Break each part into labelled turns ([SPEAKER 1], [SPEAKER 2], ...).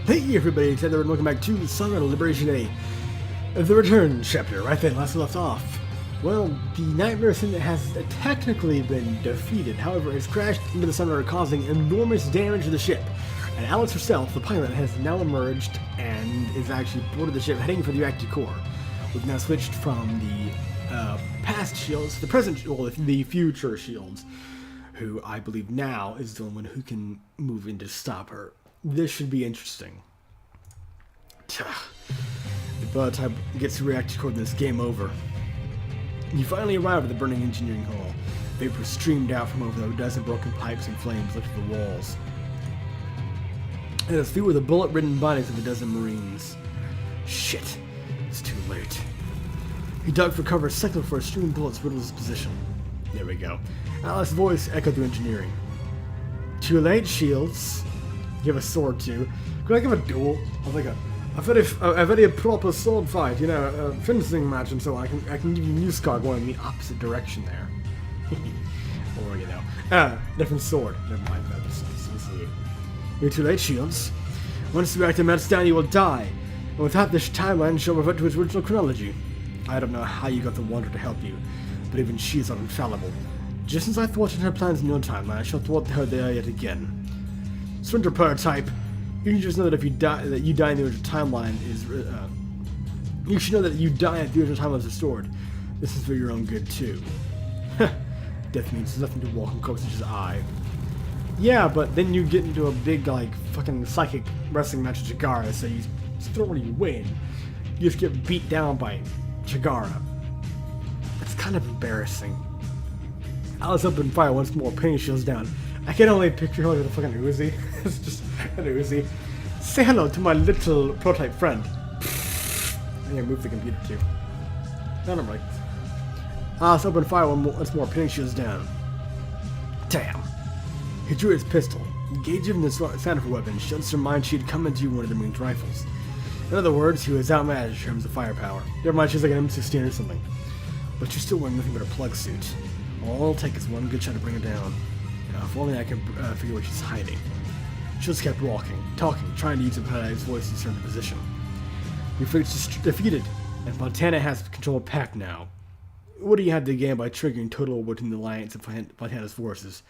[SPEAKER 1] Hey everybody, it's Heather and welcome back to Sunrider Liberation Day. The return chapter, right then, last we left off. Well, the Nightmare Syndic has technically been defeated, however it's crashed into the Sunrider causing enormous damage to the ship. And Alice herself, the pilot, has now emerged and is actually boarded the ship heading for the reactor core. We've now switched from the past shields to the present, well, the future shields, who I believe now is the only one who can move in to stop her. This should be interesting. The prototype gets to reactor core, then it's game over. You finally arrive at the burning engineering hall. Vapor streamed out from over a dozen broken pipes and flames lifted the walls. And it's filled with the bullet-ridden bodies of a dozen Marines. Shit. It's too late. He dug for cover a second before a stream of bullets riddled his position. There we go. Alice's voice echoed through engineering. Too late, Shields. You have a sword too. Could I give a duel? A very proper sword fight, you know, a fencing match, and so I can give you new scar going in the opposite direction there. Or you know, different sword. Never mind. You're too late, Shields. Once the reactor melts down, you will die, and without this timeline, she'll revert to its original chronology. I don't know how you got the Wanderer to help you, but even she is not infallible. Just as I thwarted her plans in your timeline, I shall thwart her there yet again. Surrender prototype. You can just know that if you die, in the original timeline is. You should know that you die at the original timeline is restored. This is for your own good too. Death means nothing to walk in Cox's eye. Yeah, but then you get into a big fucking psychic wrestling match with Chigara, so you still really win. You just get beat down by Chigara. It's kind of embarrassing. Alice opened fire once more, pinning shields down. I can only picture her with a fucking Uzi. It's just an Uzi. Say hello to my little prototype friend. I'm gonna move the computer too. No, I'm right. Alice opened fire once more, pinning shields down. Damn. He drew his pistol. Engaging the sound of her weapon, Shields her mind she had come into one of the Marine's rifles. In other words, he was outmatched in terms of firepower. Never mind, she's like an M16 or something. But she's still wearing nothing but a plug suit. All it'll take is one good shot to bring her down. If only I could figure where she's hiding. Shields kept walking, talking, trying to use his voice to discern the position. Your fate is defeated, and Fontana has control of PAC now. What do you have to gain by triggering total war between the Alliance and Fontana's forces?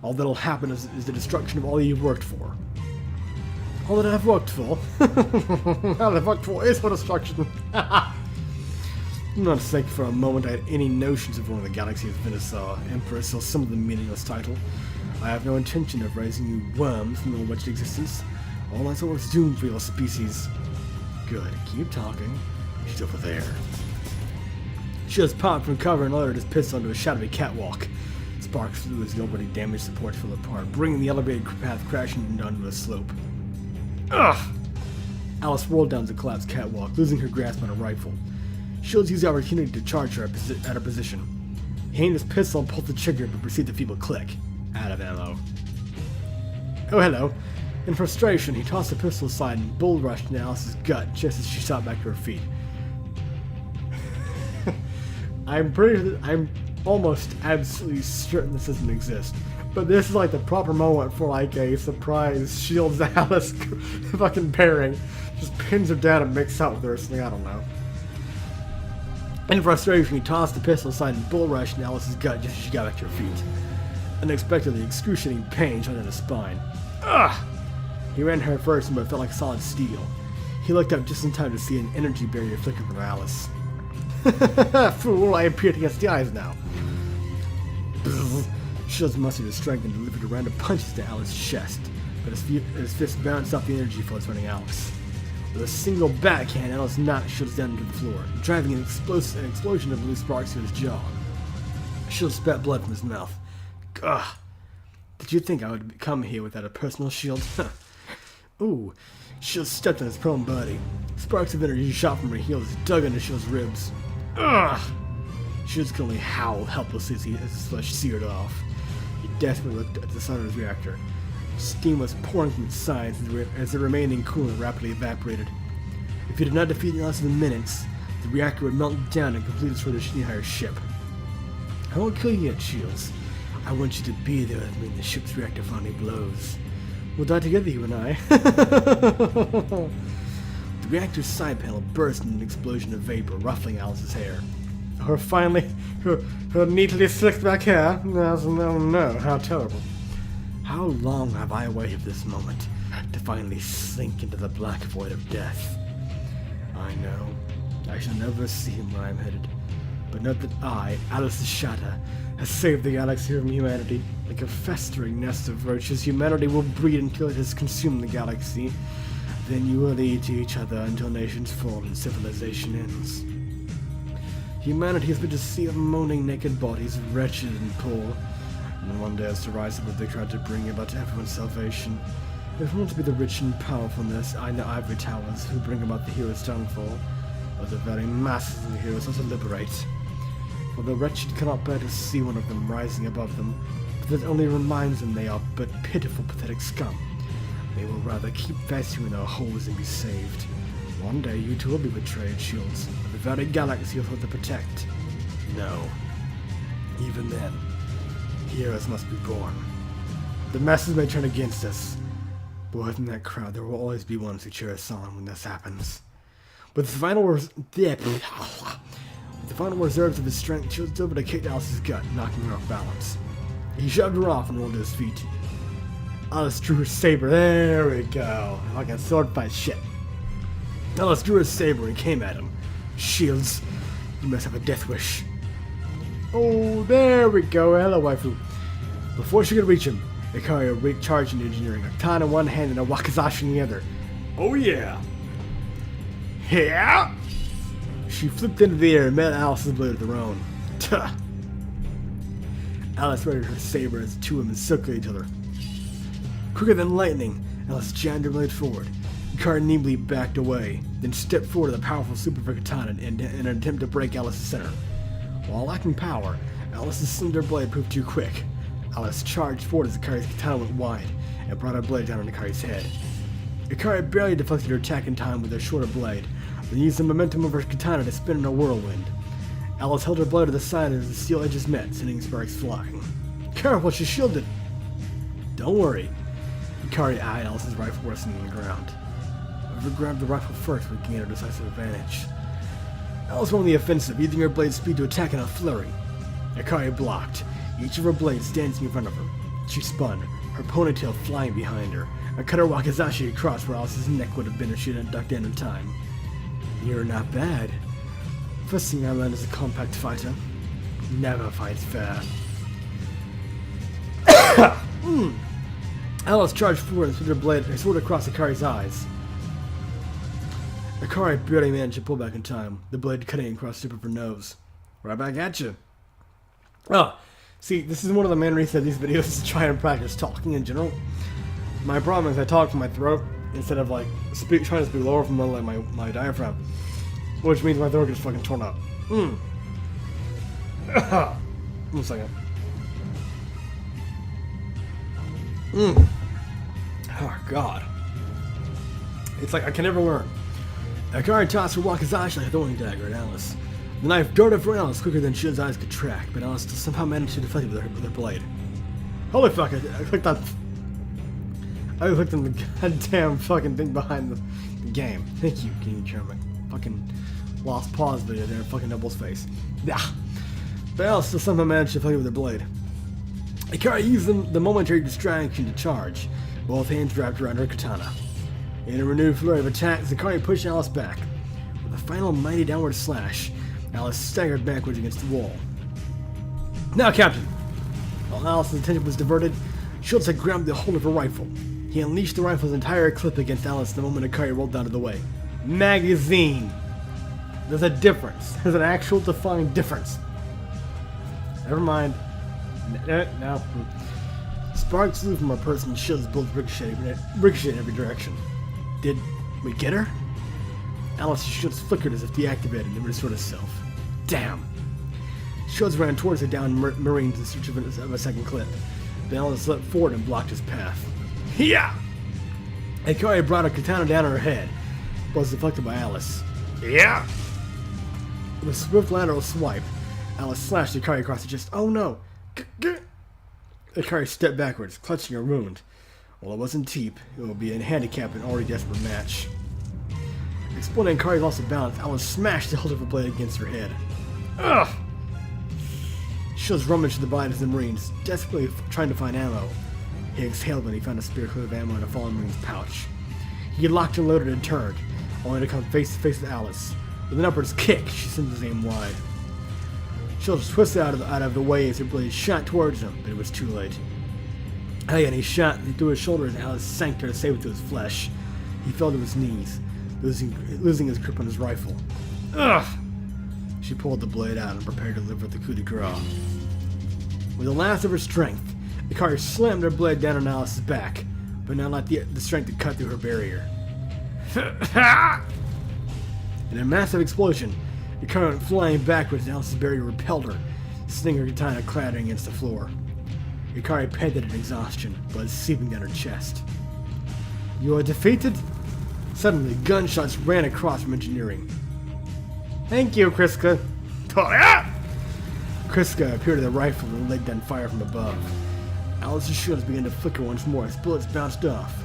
[SPEAKER 1] All that'll happen is the destruction of all you've worked for. All that I've worked for? All I've worked for is for destruction. I'm not sick for a moment I had any notions of one of the galaxy's Venusaur, Empress, or some of the meaningless title. I have no intention of raising you worms from your wretched existence. All I saw was doom for your species. Good, keep talking. She's over there. Shields popped from cover and lowered his pistol onto a shadowy catwalk. Sparks flew as the already damaged supports fell apart, bringing the elevated path crashing onto a slope. Ugh! Alice rolled down the collapsed catwalk, losing her grasp on a rifle. Shields used the opportunity to charge her at her position. He aimed his pistol and pulled the trigger, but received a feeble click. Out of ammo. Oh, hello. In frustration, he tossed the pistol aside and bull rushed into Alice's gut just as she shot back to her feet. I'm almost absolutely certain this doesn't exist. But this is like the proper moment for like a surprise Shields Alice fucking pairing. Just pins her down and makes out with her or something, I don't know. In frustration, he tossed the pistol aside and bull rushed in Alice's gut just as she got back to her feet. Unexpectedly, excruciating pain shot down his spine. Ugh! He ran her first, but felt like solid steel. He looked up just in time to see an energy barrier flicker from Alice. Fool, I appear against the eyes now. Shields mustered his strength and delivered a round of punches to Alice's chest, but his fist bounced off the energy flow surrounding Alice. With a single backhand, Alice knocked Shields down to the floor, driving an explosion of blue sparks through his jaw. Shields spat blood from his mouth. Ugh. Did you think I would come here without a personal shield? Ooh. Shields stepped on his prone body. Sparks of energy shot from her heels, dug into Shields' ribs. Ugh! Shields could only howl helplessly as his flesh seared off. He desperately looked at the Sunrider's reactor. Steam was pouring from its sides as the remaining coolant rapidly evaporated. If he did not defeat it in less than minutes, the reactor would melt down and complete its rotation to the entire ship. I won't kill you yet, Shields. I want you to be there with me when the ship's reactor finally blows. We'll die together, you and I. The reactor's side panel burst in an explosion of vapor, ruffling Alice's hair. Her neatly slicked back hair. No, how terrible. How long have I awaited this moment to finally sink into the black void of death? I know, I shall never see him where I'm headed, but note that I, Alice's shatter, has saved the galaxy from humanity. Like a festering nest of roaches, humanity will breed until it has consumed the galaxy. Then you will eat each other until nations fall and civilization ends. Humanity has been a sea of moaning naked bodies, wretched and poor. And one day has to rise above the crowd to bring about everyone's salvation. If we want to be the rich and powerful in this, I know ivory towers who bring about the hero's downfall, but the very masses of the heroes are to liberate. For the wretched cannot bear to see one of them rising above them, but that only reminds them they are but pitiful, pathetic scum. They will rather keep festering in their holes and be saved. One day you too will be betrayed, Shields, of the very galaxy you thought to protect. No. Even then, heroes must be born. The masses may turn against us, but within that crowd there will always be ones who cheer us on when this happens. With the final reserves of his strength, Shields over to kick Alice's gut, knocking her off balance. He shoved her off and rolled to his feet. Alice drew her saber. There we go. Like a sword fight shit. Alice drew her saber and came at him. Shields, you must have a death wish. Oh, there we go. Hello, waifu. Before she could reach him, Ikari charged into engineering, a katana in one hand and a wakizashi in the other. Oh yeah. Yeah. She flipped into the air and met Alice's blade with her own. Tuh. Alice readied her saber as the two women circled each other. Quicker than lightning, Alice jammed her blade forward. Ikari nimbly backed away, then stepped forward with a powerful super katana in an attempt to break Alice's center. While lacking power, Alice's slender blade proved too quick. Alice charged forward as Ikari's katana went wide and brought her blade down on Ikari's head. Ikari barely deflected her attack in time with her shorter blade, then used the momentum of her katana to spin in a whirlwind. Alice held her blade to the side as the steel edges met, sending sparks flying. Careful, she's shielded! Don't worry. Ikari eyed Alice's rifle resting on the ground. Whoever grabbed the rifle first would gain a decisive advantage. Alice went on the offensive, using her blade's speed to attack in a flurry. Ikari blocked, each of her blades dancing in front of her. She spun, her ponytail flying behind her, and cut her wakizashi across where Alice's neck would have been if she hadn't ducked in time. You're not bad. First thing I learned as a compact fighter. Never fights fair. Alice charged forward and threw her blade and sword across Ikari's eyes. Ikari barely managed to pull back in time, the blade cutting across the tip of her nose. Right back at you. Oh, see, this is one of the main reasons of these videos is to try and practice talking in general. My problem is I talk from my throat instead of like trying to speak lower from my diaphragm, which means my throat gets fucking torn up. 1 second. Oh god. It's like I can never learn. Ikari tossed her wakizashi like a throwing dagger at Alice. The knife darted for Alice quicker than Shion's eyes could track, but Alice somehow managed to deflect it with her blade. Holy fuck, I clicked on the goddamn fucking thing behind the game. Thank you, King Chairman. Fucking lost pause video there, fucking Double's face. Yeah. But Alice still somehow managed to deflect it with her blade. Ikari used the momentary distraction to charge, both hands wrapped around her katana. In a renewed flurry of attacks, Ikari pushed Alice back. With a final mighty downward slash, Alice staggered backwards against the wall. Now, Captain! While Alice's attention was diverted, Shields had grabbed the hold of her rifle. He unleashed the rifle's entire clip against Alice the moment Ikari rolled out of the way. Magazine! There's a difference. There's an actual defined difference. Never mind. No. Sparks flew from her purse and Shields' bullets ricocheted in every direction. Did we get her? Alice's shields flickered as if deactivated and restored itself. Damn! Shields ran towards the downed Marines in search of a second clip. But Alice leapt forward and blocked his path. Yeah! Ikari brought her katana down on her head, but was deflected by Alice. Yeah! With a swift lateral swipe, Alice slashed Ikari across the chest. Oh no! Ikari stepped backwards, clutching her wound. While it wasn't cheap, it would be a handicap in an already desperate match. Exploding Kari lost her balance. Alice smashed the hilt of her blade against her head. Ugh! Shields rummaged through the bodies of the Marines, desperately trying to find ammo. He exhaled when he found a spare clip of ammo in a fallen Marine's pouch. He locked and loaded and turned, only to come face to face with Alice. With an upwards kick, she sent his aim wide. Shields twisted out of the way as her blade shot towards him, but it was too late. Again, he shot through his shoulders and Alice sank to save it to his flesh. He fell to his knees, losing his grip on his rifle. Ugh! She pulled the blade out and prepared to deliver the coup de grace. With the last of her strength, Ikari slammed her blade down on Alice's back, but not like the strength to cut through her barrier. In a massive explosion, Ikari went flying backwards and Alice's barrier repelled her, sending her katana clattering against the floor. Ikari panted in exhaustion, blood seeping down her chest. You are defeated? Suddenly, gunshots ran across from engineering. Thank you, Kriska. Kriska appeared with a rifle and laid down fire from above. Alice's shields began to flicker once more as bullets bounced off.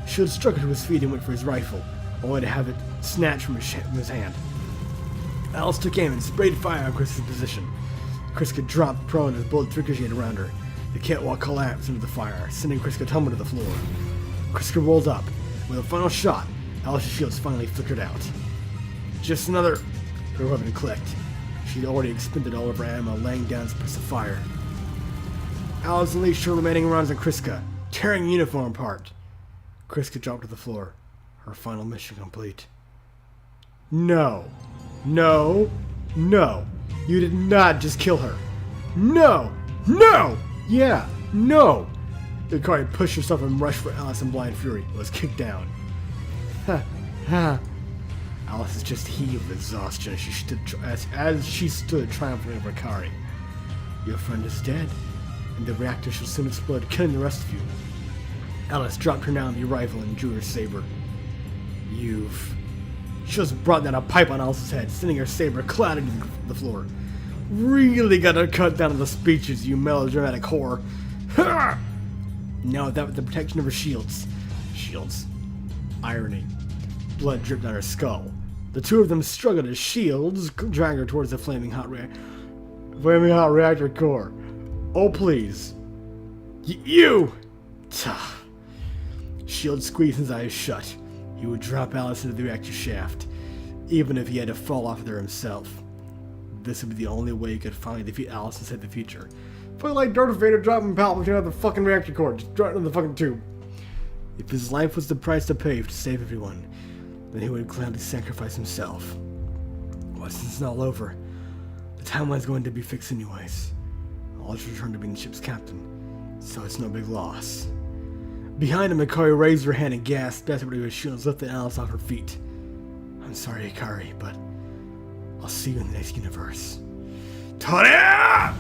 [SPEAKER 1] Shield struck her to his feet and went for his rifle, only to have it snatched from his hand. Alice took aim and sprayed fire on Kriska's position. Kriska dropped prone as bullets ricocheted around her. The catwalk collapsed into the fire, sending Kriska tumbling to the floor. Kriska rolled up. With a final shot, Alice's shields finally flickered out. Just another... Her weapon clicked. She'd already expended all of her ammo, laying down suppressive fire. Alice unleashed her remaining rounds on Kriska, tearing the uniform apart. Kriska dropped to the floor. Her final mission complete. No. No. No. You did not just kill her. No. No. Yeah. No. Ikari pushed herself and rushed for Alice in blind fury, but was kicked down. Ha. Ha. Alice just heaved with exhaustion as she stood triumphantly over Ikari. Your friend is dead, and the reactor shall soon explode, killing the rest of you. Alice dropped her now empty rifle and drew her saber. She just brought down a pipe on Alice's head, sending her saber clattering to the floor. Really gotta cut down on the speeches, you melodramatic whore. Ha! Now without the protection of her shields. Irony. Blood dripped on her skull. The two of them struggled as shields dragged her towards the flaming hot reactor core. Oh please. You! Shield squeezed his eyes shut. He would drop Alice into the reactor shaft, even if he had to fall off there himself. This would be the only way he could finally defeat Alice and save the future. Felt like Darth Vader dropping Palpatine out of the fucking reactor core, just drop it in the fucking tube. If his life was the price to pay to save everyone, then he would gladly sacrifice himself. Well, since it's all over, the timeline's going to be fixed anyways. I'll just return to being the ship's captain, so it's no big loss. Behind him, Ikari raised her hand and gasped desperately with shields, lifting Alice off her feet. I'm sorry, Ikari, but I'll see you in the next universe. Tonya!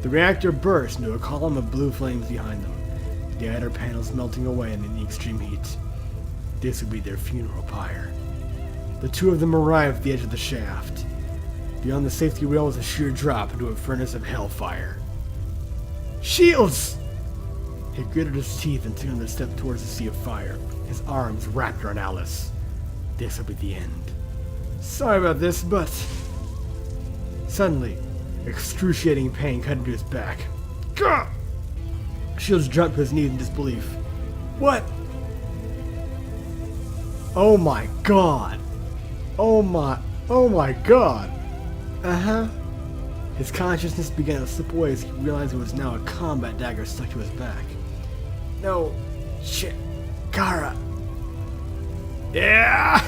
[SPEAKER 1] The reactor burst into a column of blue flames behind them, the outer panels melting away in the extreme heat. This would be their funeral pyre. The two of them arrived at the edge of the shaft. Beyond the safety rail was a sheer drop into a furnace of hellfire. Shields! He gritted his teeth and took another step towards the sea of fire, his arms wrapped around Alice. This would be the end. Sorry about this, but... Suddenly, excruciating pain cut into his back. Gah! Shields dropped to his knees in disbelief. What? Oh my god. Oh my god. Uh-huh. His consciousness began to slip away as he realized it was now a combat dagger stuck to his back. No. Shit. Kara. Yeah!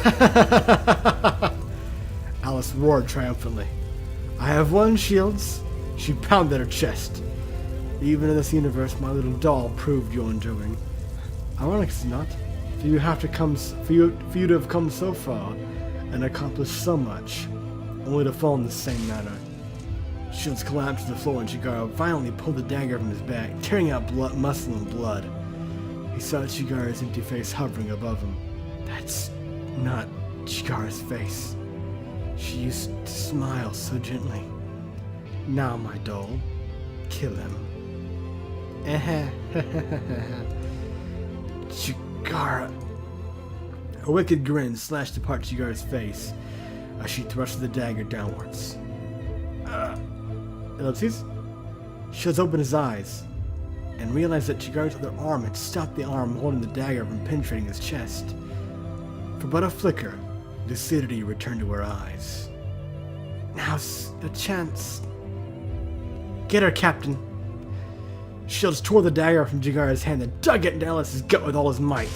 [SPEAKER 1] Alice roared triumphantly. I have won, Shields. She pounded her chest. Even in this universe, my little doll proved your undoing. Ironic, is it not? For you to have come so far and accomplished so much, only to fall in the same manner. Shields collapsed to the floor and Chigaro violently pulled the dagger from his back, tearing out muscle and blood. He saw Chigaro's empty face hovering above him. That's not Chigaro's face. She used to smile so gently. Now, my doll, kill him. Chigara. A wicked grin slashed apart Chigara's face as she thrust the dagger downwards. Ellipses? Shields opened his eyes and realized that Chigara's other arm had stopped the arm holding the dagger from penetrating his chest. For but a flicker, lucidity returned to her eyes. Now's a chance. Get her, Captain. Shields tore the dagger from Chigara's hand and dug it into Alice's gut with all his might.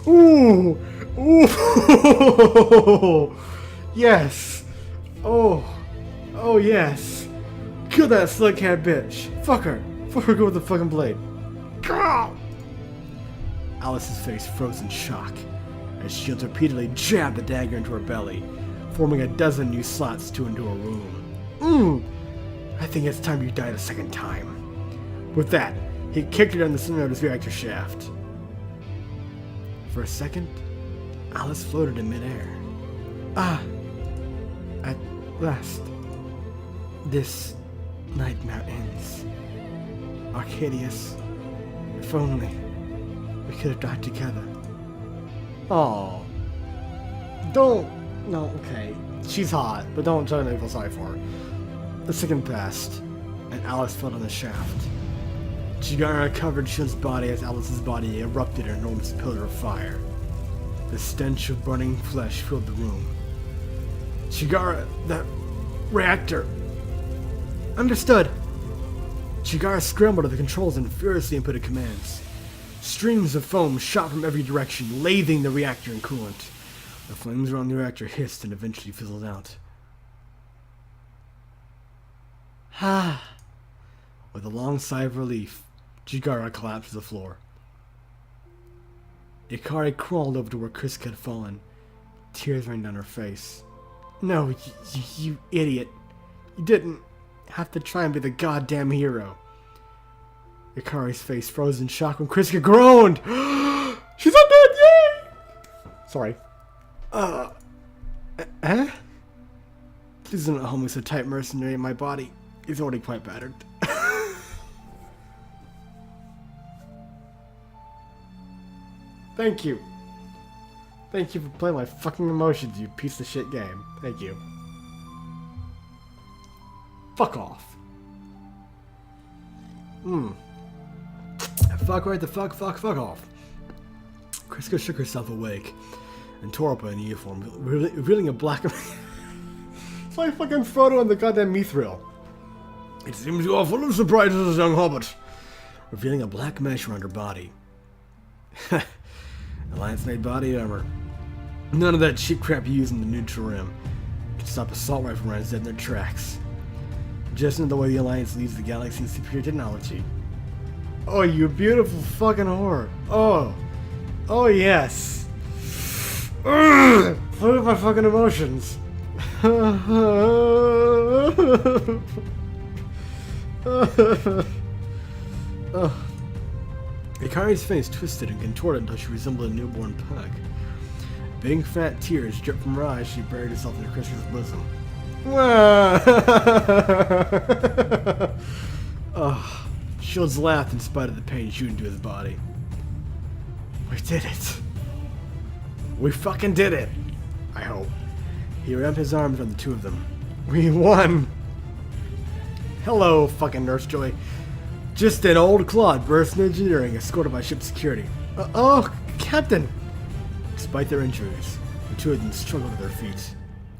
[SPEAKER 1] Ooh! Ooh! Yes! Oh! Oh yes! Kill that slug-haired bitch! Fuck her! Fuck her good with the fucking blade! Gah! Alice's face froze in shock as Shields repeatedly jabbed the dagger into her belly, forming a dozen new slots to endure room. I think it's time you died a second time. With that, he kicked her down the center of his reactor shaft. For a second, Alice floated in midair. At last, this nightmare ends. Arcadius, if only we could have died together. Oh. No, okay. She's hot, but don't try to make me feel sorry for her. The second passed, and Alice fell on the shaft. Chigara covered Shields' body as Alice's body erupted in an enormous pillar of fire. The stench of burning flesh filled the room. Chigara, that reactor. Understood. Chigara scrambled to the controls and furiously inputted commands. Streams of foam shot from every direction, lathing the reactor in coolant. The flames around the reactor hissed and eventually fizzled out. With a long sigh of relief, Chigara collapsed to the floor. Ikari crawled over to where Kriska had fallen. Tears rained down her face. No, you idiot. You didn't have to try and be the goddamn hero. Ikari's face froze in shock when Kriska groaned. She's not dead, yay! Sorry. Please don't hold me so tight, mercenary. My body is already quite battered. Thank you. Thank you for playing my fucking emotions, you piece of shit game. Thank you. Fuck off. Fuck right the fuck off. Kriska shook herself awake and tore up in uniform, revealing a black... It's like fucking Frodo and the goddamn Mithril. It seems you are full of surprises, young hobbit. Revealing a black mesh around her body. Alliance-made body armor. None of that cheap crap you use in the neutral rim can stop assault rifle runners dead in their tracks. Just in the way the Alliance leads the galaxy in superior technology. Oh, you beautiful fucking whore. Oh yes. Play with my fucking emotions. Ikari's face twisted and contorted until she resembled a newborn pug. Big fat tears dripped from her eyes as she buried herself in Kriska's bosom. Shields laughed in spite of the pain shooting to his body. We did it. We fucking did it. I hope. He wrapped his arms around the two of them. We won. Hello, fucking Nurse Joy. Just an old clod burst in engineering, escorted by ship security. Oh, Captain! Despite their injuries, the two of them struggled to their feet.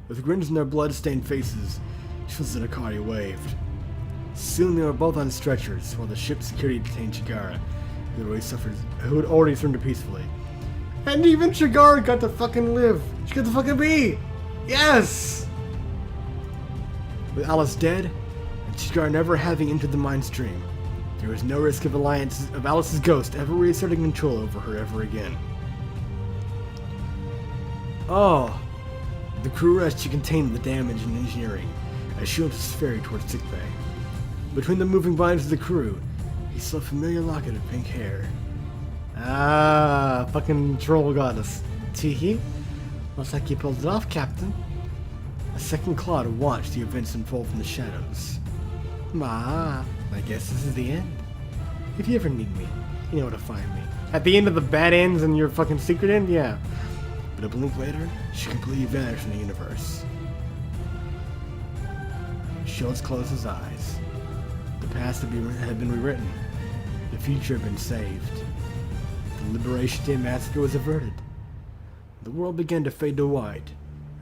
[SPEAKER 1] With grins on their blood-stained faces, Shields and Ikari waved. Soon they were both on stretchers, while the ship's security detained Chigara, who had already surrendered peacefully. And even Chigara got to fucking live! She got to fucking be! Yes! With Alice dead, and Chigara never having entered the Mind Stream, there was no risk of Alice's ghost ever reasserting control over her ever again. Oh! The crew rushed to contain the damage in engineering as Shields was ferried towards sickbay. Between the moving bodies of the crew, he saw a familiar locket of pink hair. Ah, fucking troll goddess. Teehee? Looks like you pulled it off, Captain. A second Claude watched the events unfold from the shadows. I guess this is the end. If you ever need me, you know where to find me. At the end of the bad ends and your fucking secret end, yeah. But a blink later, she completely vanished from the universe. Shields closed his eyes. The past had been rewritten. The future had been saved. The Liberation Day massacre was averted. The world began to fade to white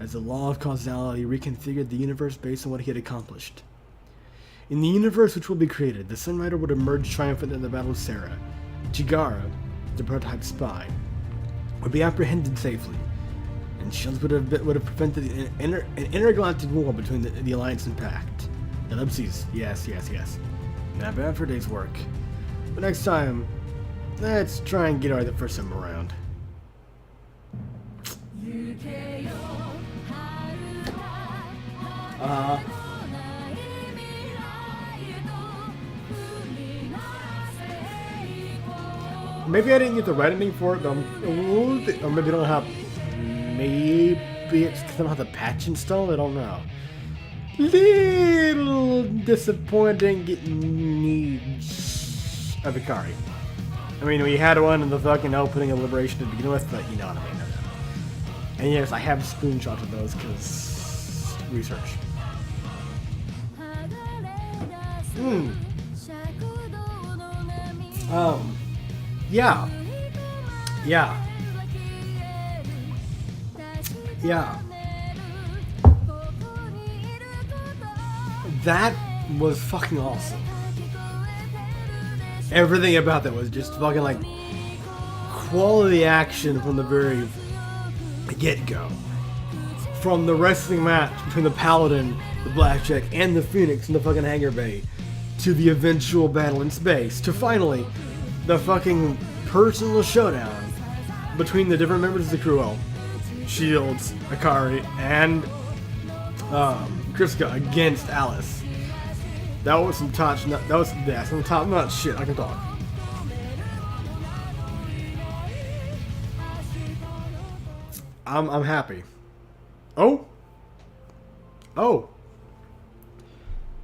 [SPEAKER 1] as the law of causality reconfigured the universe based on what he had accomplished. In the universe which will be created, the Sunrider would emerge triumphant in the Battle of Sarah. Chigara, the prototype spy, would be apprehended safely, and Shields would have prevented an intergalactic war between the Alliance and Pact. Ellipses, yes. Not bad for a day's work. But next time, let's try and get her the first time around. Maybe I didn't get the right ending for it, but or maybe I don't have. Maybe it's because I don't have the patch installed. I don't know. Little disappointing getting needs of Ikari. I mean, we had one in the fucking opening of Liberation to begin with, but you know what I mean. And yes, I have screenshots of those because research. Yeah. That was fucking awesome. Everything about that was just fucking like quality action from the very get-go. From the wrestling match between the Paladin, the Blackjack, and the Phoenix in the fucking hangar bay, to the eventual battle in space, to finally the fucking personal showdown between the different members of the crew, Shields, Ikari, and Kriska against Alice. That was some some top-notch shit. I can talk. I'm happy. Oh.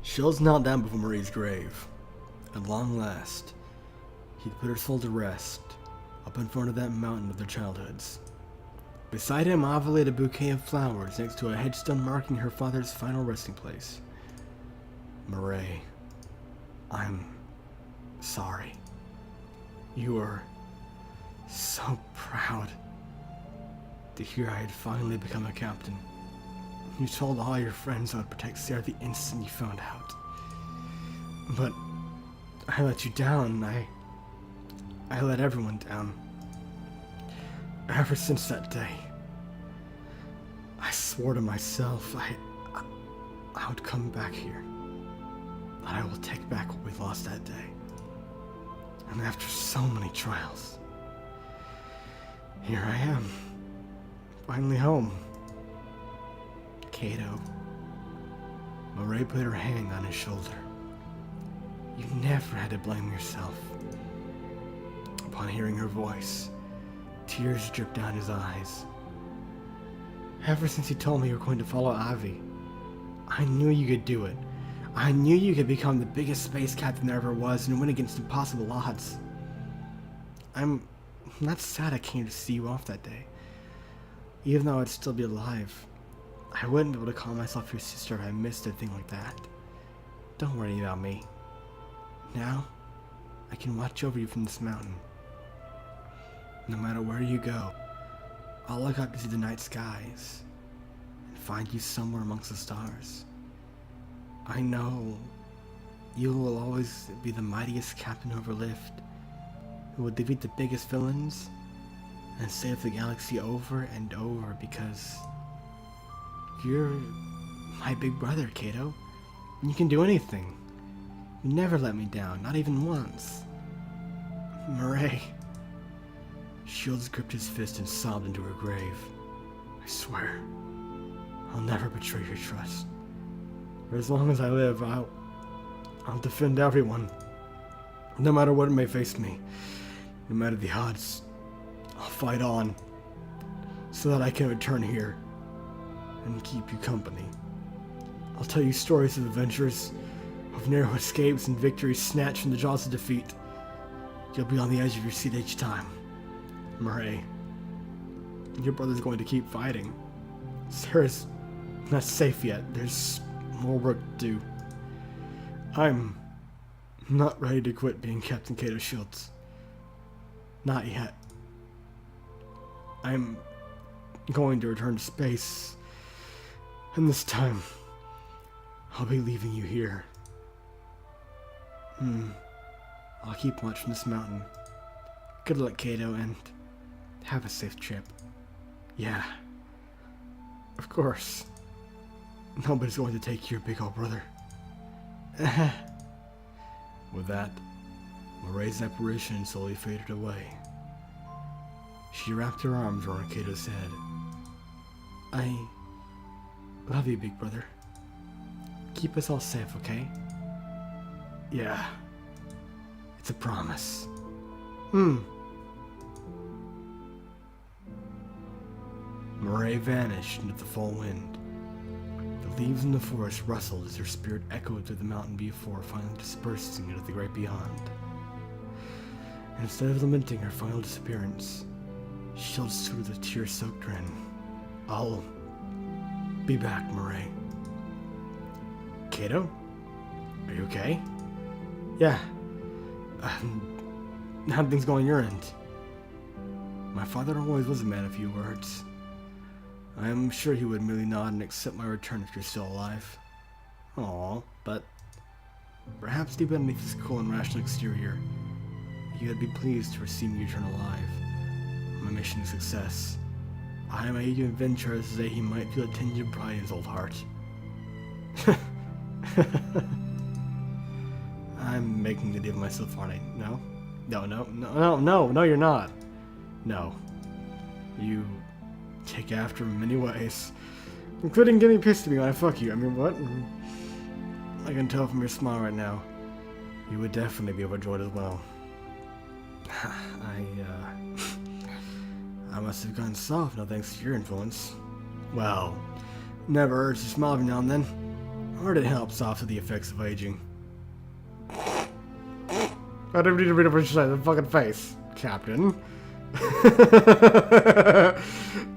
[SPEAKER 1] Shields knelt down before Marie's grave. At long last, he'd put her soul to rest up in front of that mountain of their childhoods. Beside him, Ava laid a bouquet of flowers next to a headstone marking her father's final resting place. Marie, I'm sorry. You were so proud to hear I had finally become a captain. You told all your friends I would protect Sarah the instant you found out. But I let you down. I let everyone down. Ever since that day, I swore to myself I would come back here. That I will take back what we lost that day. And after so many trials, here I am, finally home. Kato. Marie put her hand on his shoulder. You never had to blame yourself. Upon hearing her voice, tears dripped down his eyes. Ever since you told me you were going to follow Avi, I knew you could do it. I knew you could become the biggest space captain there ever was and win against impossible odds. I'm not sad I came to see you off that day. Even though I'd still be alive, I wouldn't be able to call myself your sister if I missed a thing like that. Don't worry about me. Now, I can watch over you from this mountain. No matter where you go, I'll look up to see the night skies and find you somewhere amongst the stars. I know you will always be the mightiest captain who ever lived, who will defeat the biggest villains and save the galaxy over and over because you're my big brother, Kato. And you can do anything. You never let me down, not even once. Marie. Shields gripped his fist and sobbed into her grave. I swear, I'll never betray your trust. For as long as I live, I'll defend everyone. No matter what may face me, no matter the odds, I'll fight on, so that I can return here and keep you company. I'll tell you stories of adventures, of narrow escapes and victories snatched from the jaws of defeat, You'll be on the edge of your seat each time. Murray, your brother's going to keep fighting. Sarah's not safe yet. There's more work to do. I'm not ready to quit being Captain Cato Shields. Not yet. I'm going to return to space. And this time, I'll be leaving you here. I'll keep watch from this mountain. Good luck, Cato, and have a safe trip. Yeah. Of course. Nobody's going to take your big old brother. With that, Moray's apparition slowly faded away. She wrapped her arms around Cato's head. I love you, big brother. Keep us all safe, okay? Yeah. It's a promise. Moray vanished into the fall wind. The leaves in the forest rustled as her spirit echoed through the mountain before finally dispersing into the great beyond. And instead of lamenting her final disappearance, Shields soothed with a tear-soaked grin. I'll be back, Moray. Cato? Are you okay? Yeah. How things going on your end? My father always was a man of few words. I am sure he would merely nod and accept my return if you're still alive. Aww, but perhaps deep underneath his cool and rational exterior, he would be pleased to receive me return alive. My mission a success. I am eager adventurer to say he might feel a tinge of pride in his old heart. I'm making a deal of myself, aren't I? No? No, you're not. No. You take after him in many ways, including getting pissed at me when I fuck you. I mean, what? I can tell from your smile right now. You would definitely be overjoyed as well. I must have gone soft, no thanks to your influence. Well, never hurts to smile every now and then. Or it helps offset the effects of aging. I don't need to read a bunch of the fucking face, Captain.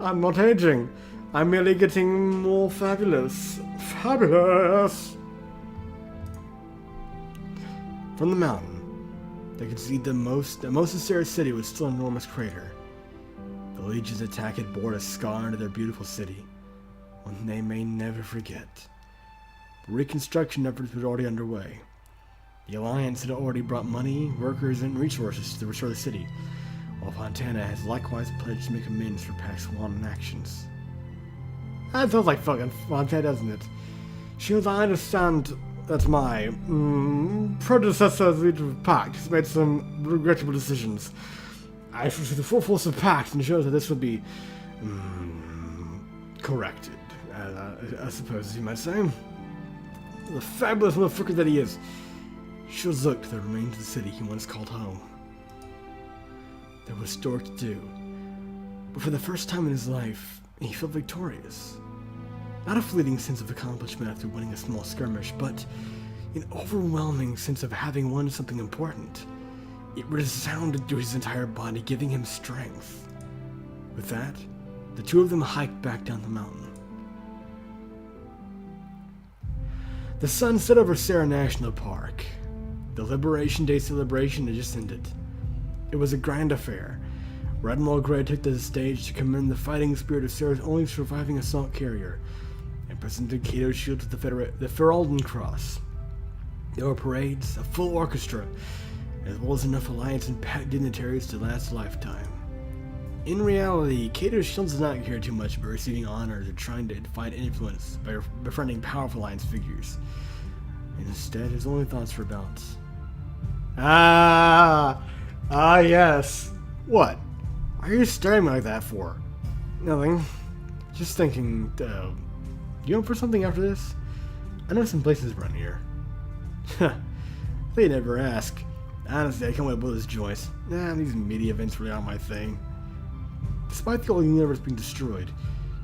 [SPEAKER 1] I'm not aging. I'm merely getting more fabulous. Fabulous! From the mountain, they could see that most of Sarah's city was still an enormous crater. The Legion's attack had bored a scar into their beautiful city, one they may never forget. Reconstruction efforts were already underway. The Alliance had already brought money, workers, and resources to restore the city, while Fontana has likewise pledged to make amends for past wanton actions. That sounds like fucking Fontana, doesn't it? Shields, I understand that my predecessor's leader of Pact has made some regrettable decisions. I foresee the full force of Pact and shows that this will be corrected, I suppose you might say. The fabulous motherfucker that he is. Shields looked at the remains of the city he once called home. There was still work to do, but for the first time in his life, he felt victorious. Not a fleeting sense of accomplishment after winning a small skirmish, but an overwhelming sense of having won something important. It resounded through his entire body, giving him strength. With that, the two of them hiked back down the mountain. The sun set over Sarah National Park. The Liberation Day celebration had just ended. It was a grand affair. Admiral Gray took to the stage to commend the fighting spirit of Sarah's only surviving assault carrier, and presented Cato's shield to the Feralden Cross. There were parades, a full orchestra, as well as enough Alliance and Pact dignitaries to last a lifetime. In reality, Cato's shield did not care too much about receiving honors or trying to find influence by befriending powerful Alliance figures. Instead, his only thoughts were about... yes. What? Why are you staring at me like that for? Nothing. Just thinking, you up for something after this? I know some places around here. They never ask. Honestly, I can't wait to blow this joint. These media events really aren't my thing. Despite the whole universe being destroyed,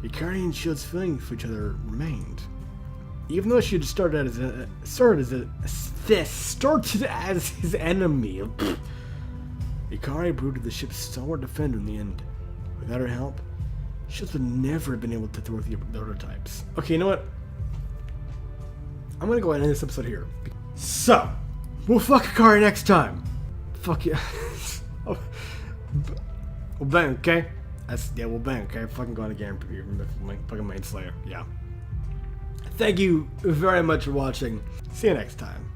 [SPEAKER 1] Ikari and Shield's feelings for each other remained. Even though she had started as his enemy. Ikari brooded the ship's stalwart defender in the end. Without her help, ships would never have been able to thwart the other types. Okay, you know what? I'm gonna go ahead and end this episode here. So, we'll fuck Ikari next time. Fuck yeah. Oh, we'll bang, okay? We'll bang, okay? Fucking going again. My fucking main slayer. Yeah. Thank you very much for watching. See you next time.